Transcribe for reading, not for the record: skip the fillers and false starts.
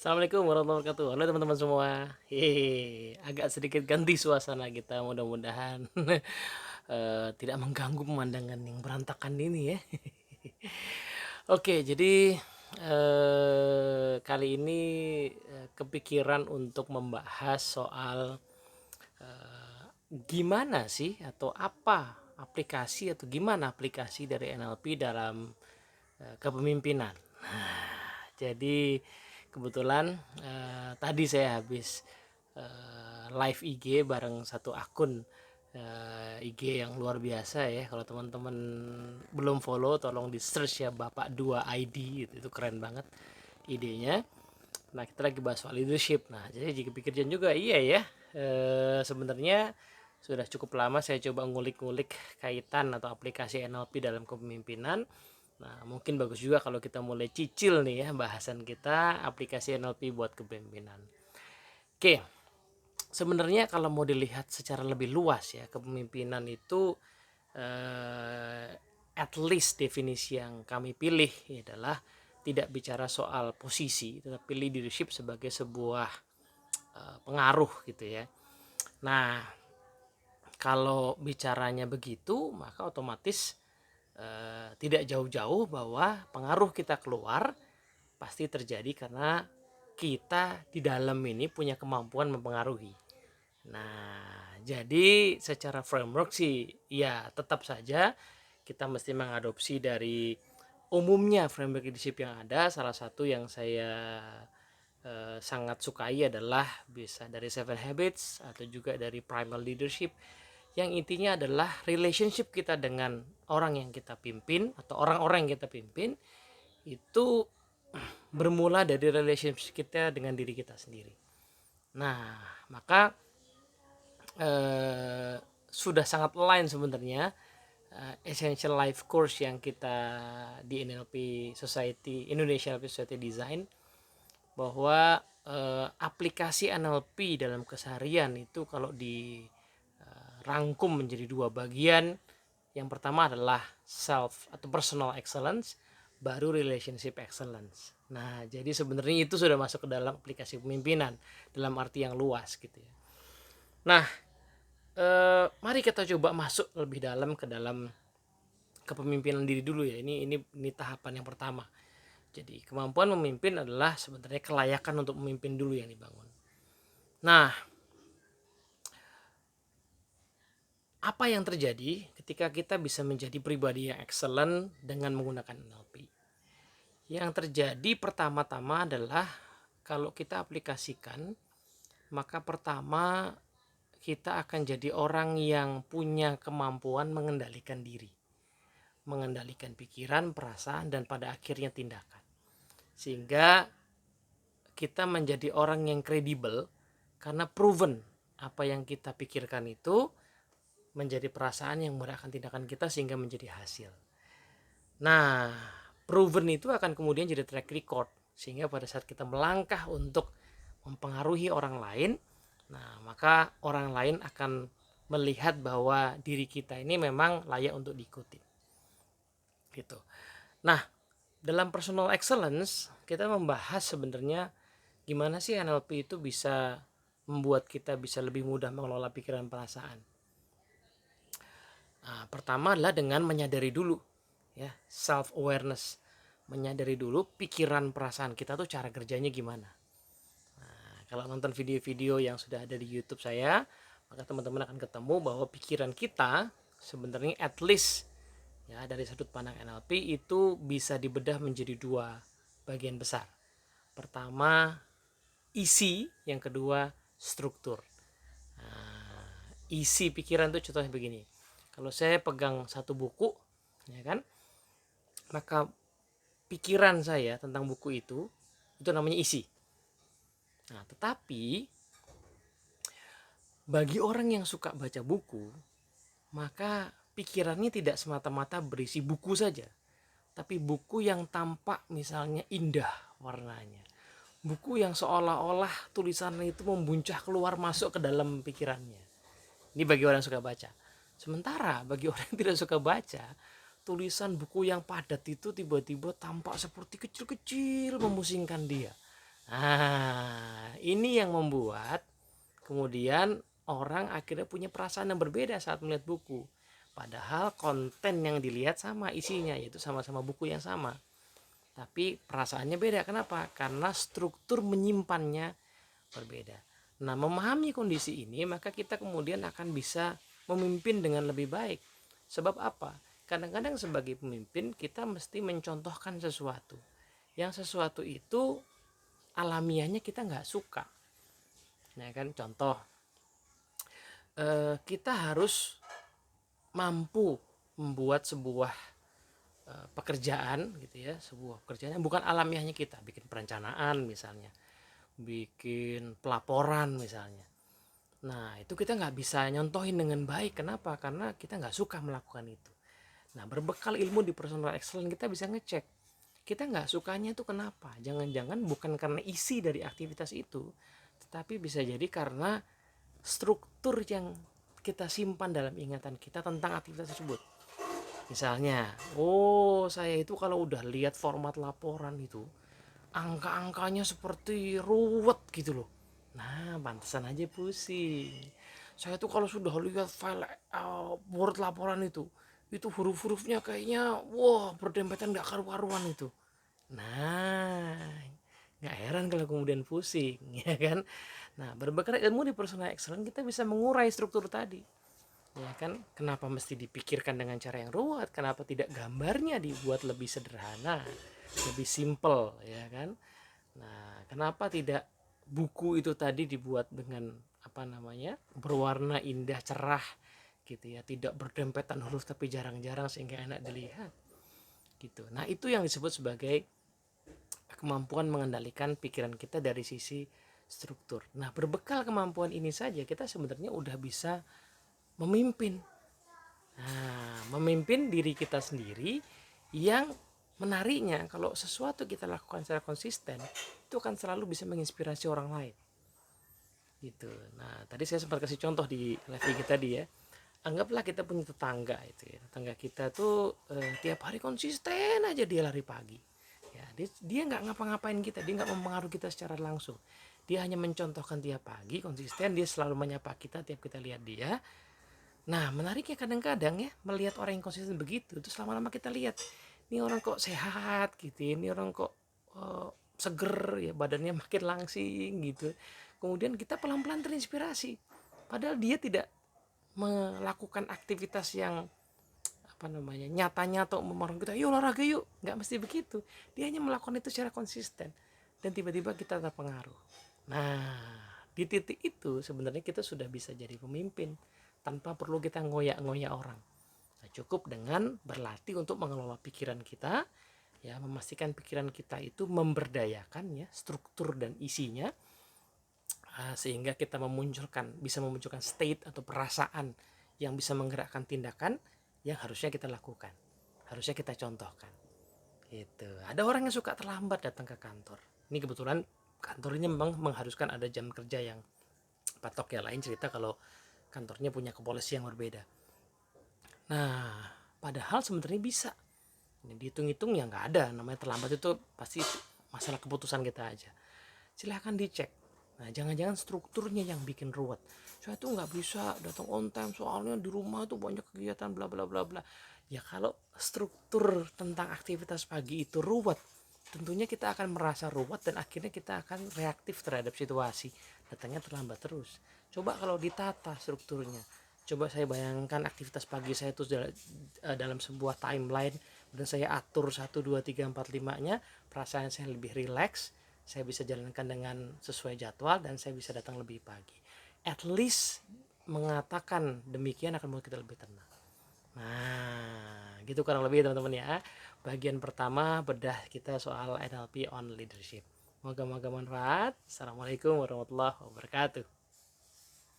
Assalamualaikum warahmatullahi wabarakatuh. Halo teman-teman semua. Agak sedikit ganti suasana kita, mudah-mudahan tidak mengganggu pemandangan yang berantakan ini ya. Oke, jadi kali ini kepikiran untuk membahas soal gimana sih atau apa aplikasi atau gimana aplikasi dari NLP dalam kepemimpinan. Jadi kebetulan tadi saya habis live IG bareng satu akun IG yang luar biasa ya. Kalau teman-teman belum follow, tolong di search ya, Bapak 2 ID itu keren banget idenya. Nah, kita lagi bahas soal leadership. Nah, jadi jika pikirkan juga iya ya, sebenarnya sudah cukup lama saya coba ngulik-ngulik kaitan atau aplikasi NLP dalam kepemimpinan. Nah, mungkin bagus juga kalau kita mulai cicil nih ya bahasan kita aplikasi NLP buat kepemimpinan. Oke, sebenarnya kalau mau dilihat secara lebih luas ya, kepemimpinan itu at least definisi yang kami pilih adalah tidak bicara soal posisi, tetapi leadership sebagai sebuah pengaruh gitu ya. Nah, kalau bicaranya begitu, maka otomatis tidak jauh-jauh bahwa pengaruh kita keluar pasti terjadi karena kita di dalam ini punya kemampuan mempengaruhi. Nah, jadi secara framework sih ya tetap saja kita mesti mengadopsi dari umumnya framework leadership yang ada. Salah satu yang saya sangat sukai adalah bisa dari Seven Habits atau juga dari Primal Leadership, yang intinya adalah relationship kita dengan orang yang kita pimpin atau orang-orang yang kita pimpin itu bermula dari relationship kita dengan diri kita sendiri. Nah, maka sudah sangat lain sebenarnya essential life course yang kita di NLP Society, Indonesia NLP Society Design, bahwa aplikasi NLP dalam keseharian itu kalau dirangkum menjadi dua bagian. Yang pertama adalah self atau personal excellence, baru relationship excellence. Nah, jadi sebenarnya itu sudah masuk ke dalam aplikasi pemimpinan dalam arti yang luas gitu ya. Nah, mari kita coba masuk lebih dalam ke dalam kepemimpinan diri dulu ya. Ini tahapan yang pertama. Jadi kemampuan memimpin adalah sebenarnya kelayakan untuk memimpin dulu yang dibangun. Nah, apa yang terjadi ketika kita bisa menjadi pribadi yang excellent dengan menggunakan NLP? Yang terjadi pertama-tama adalah kalau kita aplikasikan, maka pertama kita akan jadi orang yang punya kemampuan mengendalikan diri, mengendalikan pikiran, perasaan, dan pada akhirnya tindakan. Sehingga kita menjadi orang yang kredibel karena proven apa yang kita pikirkan itu menjadi perasaan yang menggerakkan tindakan kita sehingga menjadi hasil. Nah, proven itu akan kemudian jadi track record sehingga pada saat kita melangkah untuk mempengaruhi orang lain, nah maka orang lain akan melihat bahwa diri kita ini memang layak untuk diikuti. Gitu. Nah, dalam personal excellence kita membahas sebenarnya gimana sih NLP itu bisa membuat kita bisa lebih mudah mengelola pikiran perasaan. Nah, pertama adalah dengan menyadari dulu ya, self awareness, menyadari dulu pikiran perasaan kita tuh cara kerjanya gimana. Nah, kalau nonton video-video yang sudah ada di YouTube saya, maka teman-teman akan ketemu bahwa pikiran kita sebenarnya at least ya dari sudut pandang NLP itu bisa dibedah menjadi dua bagian besar. Pertama isi, yang kedua struktur. Nah, isi pikiran itu contohnya begini. Kalau saya pegang satu buku, ya kan, maka pikiran saya tentang buku itu namanya isi. Nah, tetapi bagi orang yang suka baca buku, maka pikirannya tidak semata-mata berisi buku saja, tapi buku yang tampak misalnya indah warnanya, buku yang seolah-olah tulisannya itu membuncah keluar masuk ke dalam pikirannya. Ini bagi orang yang suka baca. Sementara bagi orang yang tidak suka baca, tulisan buku yang padat itu tiba-tiba tampak seperti kecil-kecil memusingkan dia. Nah, ini yang membuat kemudian orang akhirnya punya perasaan yang berbeda saat melihat buku. Padahal konten yang dilihat sama isinya, yaitu sama-sama buku yang sama. Tapi perasaannya beda. Kenapa? Karena struktur menyimpannya berbeda. Nah, memahami kondisi ini, maka kita kemudian akan bisa memimpin dengan lebih baik. Sebab apa? Kadang-kadang sebagai pemimpin kita mesti mencontohkan sesuatu. Yang sesuatu itu alamiahnya kita nggak suka. Nah kan contoh, kita harus mampu membuat sebuah pekerjaan gitu ya, sebuah pekerjaan yang bukan alamiahnya kita, bikin perencanaan misalnya, bikin pelaporan misalnya. Nah itu kita nggak bisa nyontohin dengan baik. Kenapa? Karena kita nggak suka melakukan itu. Nah berbekal ilmu di personal excellence kita bisa ngecek kita nggak sukanya itu kenapa. Jangan-jangan bukan karena isi dari aktivitas itu, tetapi bisa jadi karena struktur yang kita simpan dalam ingatan kita tentang aktivitas tersebut. Misalnya, oh saya itu kalau udah lihat format laporan itu angka-angkanya seperti ruwet gitu loh. Nah, pantesan aja pusing. Saya tuh kalau sudah lihat file Word laporan itu huruf-hurufnya kayaknya wah berdempetan gak karu-karuan itu. Nah, nggak heran kalau kemudian pusing, ya kan? Nah, berbekal ilmu di personal excellence kita bisa mengurai struktur tadi, ya kan? Kenapa mesti dipikirkan dengan cara yang ruwet? Kenapa tidak gambarnya dibuat lebih sederhana, lebih simple, ya kan? Nah, kenapa tidak buku itu tadi dibuat dengan apa namanya berwarna indah cerah gitu ya, tidak berdempetan huruf tapi jarang-jarang sehingga enak dilihat gitu. Nah, itu yang disebut sebagai kemampuan mengendalikan pikiran kita dari sisi struktur. Nah, berbekal kemampuan ini saja kita sebenarnya udah bisa memimpin. Nah, memimpin diri kita sendiri yang menariknya kalau sesuatu kita lakukan secara konsisten itu akan selalu bisa menginspirasi orang lain. Gitu. Nah, tadi saya sempat kasih contoh di live kita tadi ya. Anggaplah kita punya tetangga itu ya. Tetangga kita tuh tiap hari konsisten aja dia lari pagi. Ya, dia nggak ngapa-ngapain kita, dia nggak mempengaruhi kita secara langsung. Dia hanya mencontohkan tiap pagi konsisten, dia selalu menyapa kita tiap kita lihat dia. Nah, menariknya kadang-kadang ya melihat orang yang konsisten begitu, terus lama-lama kita lihat, ini orang kok sehat gitu, ini orang kok seger ya, badannya makin langsing gitu. Kemudian kita pelan-pelan terinspirasi. Padahal dia tidak melakukan aktivitas yang apa namanya nyatanya atau memorong kita yuk olahraga yuk, nggak mesti begitu. Dia hanya melakukan itu secara konsisten dan tiba-tiba kita terpengaruh. Nah, di titik itu sebenarnya kita sudah bisa jadi pemimpin tanpa perlu kita ngoyak-ngoyak orang. Nah, cukup dengan berlatih untuk mengelola pikiran kita, ya memastikan pikiran kita itu memberdayakan ya struktur dan isinya, sehingga kita bisa memunculkan state atau perasaan yang bisa menggerakkan tindakan yang harusnya kita lakukan, harusnya kita contohkan. Gitu. Ada orang yang suka terlambat datang ke kantor. Ini kebetulan kantornya memang mengharuskan ada jam kerja yang patok ya. Lain cerita kalau kantornya punya kepolisi yang berbeda. Nah, padahal sebenarnya bisa. Ini dihitung-hitung ya nggak ada. Namanya terlambat itu pasti masalah keputusan kita aja. Silahkan dicek. Nah, jangan-jangan strukturnya yang bikin ruwet. Saya tuh nggak bisa datang on time soalnya di rumah tuh banyak kegiatan bla bla bla bla. Ya kalau struktur tentang aktivitas pagi itu ruwet, tentunya kita akan merasa ruwet dan akhirnya kita akan reaktif terhadap situasi. Datangnya terlambat terus. Coba kalau ditata strukturnya. Coba saya bayangkan aktivitas pagi saya itu dalam sebuah timeline dan saya atur 1 2 3 4 5-nya, perasaan saya lebih rileks, saya bisa jalankan dengan sesuai jadwal dan saya bisa datang lebih pagi. At least mengatakan demikian akan membuat kita lebih tenang. Nah, gitu kurang lebih teman-teman ya. Bagian pertama bedah kita soal NLP on leadership. Moga-moga manfaat. Assalamualaikum warahmatullahi wabarakatuh.